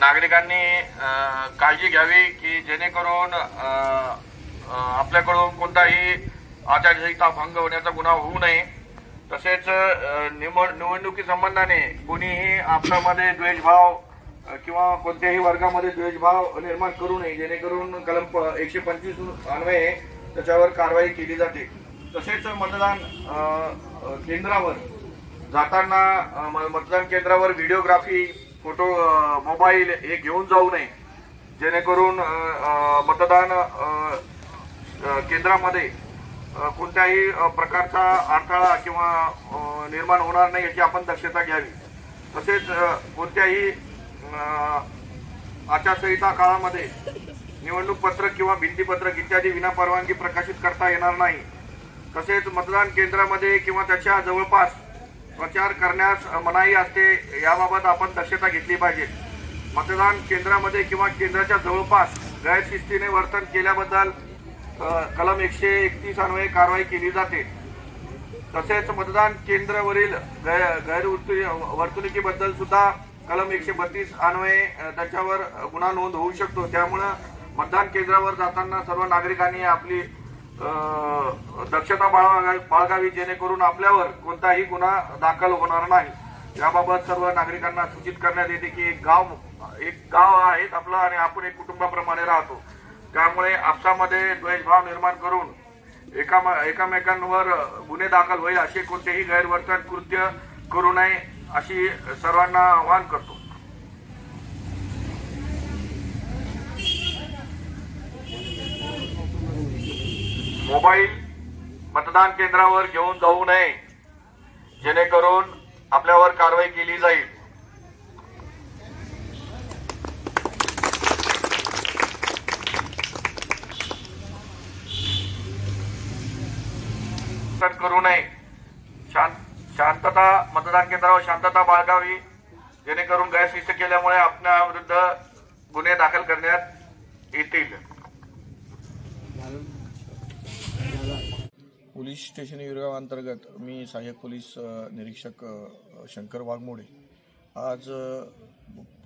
नागरिकांनी काळजी घ्यावी की जेणेकरून आपल्याकडून कोणताही आचारसंहिता भंग होण्याचा गुन्हा होऊ नये। तसेच निवडणुकी संबंधाने कोणीही आपल्यामध्ये द्वेषभाव किंवा कोणत्याही वर्गामध्ये द्वेषभाव निर्माण करू नये, जेणेकरून कलम 125 अन्वये त्याच्यावर कारवाई केली जाते। तसेच मतदान केंद्रावर जाताना मतदान केंद्रावर व्हिडिओग्राफी, फोटो, मोबाईल हे घेऊन जाऊ नये, जेणेकरून मतदान केंद्रामध्ये कोणत्याही प्रकारचा अडथळा किंवा निर्माण होणार नाही याची आपण दक्षता घ्यावी। तसेच कोणत्याही आचारसंहिता काळामध्ये निवडणूक पत्रक किंवा भित्तीपत्रक इत्यादी विनापरवानगी प्रकाशित करता येणार नाही। तसेच मतदान केंद्रामध्ये किंवा त्याच्या जवळपास प्रचार करण्यास मनाई असते, याबाबत आपण दक्षता घेतली पाहिजे। मतदान केंद्रामध्ये किंवा केंद्राच्या जवळपास गैरशिस्तीने वर्तन केल्याबद्दल कलम 131 अन्वये कारवाई केली जाते। तसेच मतदान केंद्रावरील गैरवर्तणुकीबद्दल सुद्धा कलम 132 अन्वये त्याच्यावर गुन्हा नोंद होऊ शकतो। त्यामुळे मतदान केंद्रावर जाताना सर्व नागरिकांनी आपली दक्षता बाळगावी, जेणेकरून आपल्यावर कोणताही गुन्हा दाखल होणार नाही। याबाबत सर्व नागरिकांना सूचित करण्यात येते की एक गाव आहे आपलं आणि आपण एक कुटुंबाप्रमाणे राहतो, त्यामुळे आपसामध्ये द्वेषभाव निर्माण करून एकामेकांवर गुन्हे दाखल होईल असे कोणतेही गैरवर्तन कृत्य करू नये अशी सर्वांना आवाहन करतो। मोबाईल मतदान केंद्रावर घेऊन जाऊ नये, जेणेकरून आपल्यावर कारवाई केली जाईल। करू नये, शांतता मतदान केंद्रावर शांतता बाळगावी, जेणेकरून गैरशिस्त केल्यामुळे आपल्या विरुद्ध गुन्हे दाखल करण्यात येतील। पोलीस स्टेशन विभाग अंतर्गत मी सहाय्यक पोलीस निरीक्षक शंकर वाघमोडे आज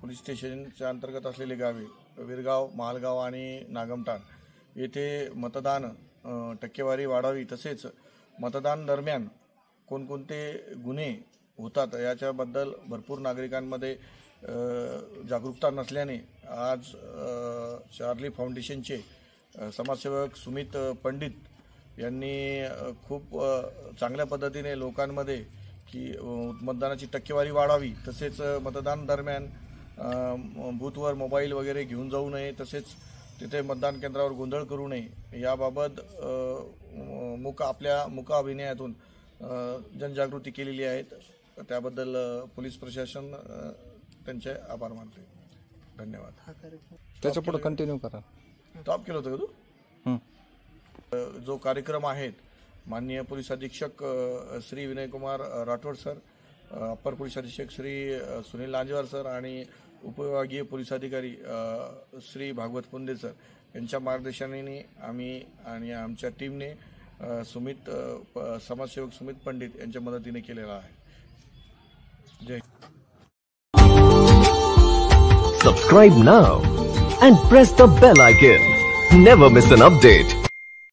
पोलीस स्टेशनच्या अंतर्गत असलेले गावे विरगाव, मालगाव आणि नागमठाण येथे मतदान टक्केवारी वाढावी, तसेच मतदान दरम्यान कोणकोणते गुन्हे होतात याच्याबद्दल भरपूर नागरिकांमध्ये जागरूकता नसल्याने आज चार्ली फाउंडेशनचे समाजसेवक सुमित पंडित यांनी खूप चांगल्या पद्धतीने लोकांमध्ये की मतदानाची टक्केवारी वाढावी, तसेच मतदान दरम्यान बूथवर मोबाईल वगैरे घेऊन जाऊ नये, तसेच तिथे मतदान केंद्रावर गोंधळ करू नये याबाबत आपल्या मूक अभिनयातून जनजागृती केलेली आहेत। त्याबद्दल पोलीस प्रशासन त्यांचे आभार मानते। धन्यवाद। त्याच्या पुढे कंटिन्यू करा। स्टॉप केलं होतं का तू? जो कार्यक्रम आहेत माननीय पोलीस अधीक्षक Shri Vinaykumar Rathod sir, upper police अधीक्षक श्री सुनील लांजेवार सर आणि उपविभागीय पोलीस अधिकारी श्री भागवत पुंदे सर यांच्या मार्गदर्शनाने आम्ही आणि आमच्या टीमने समाजसेवक सुमित पंडित यांच्या मदतीने केलेला आहे। जय। Subscribe now and press the bell icon. Never miss an update.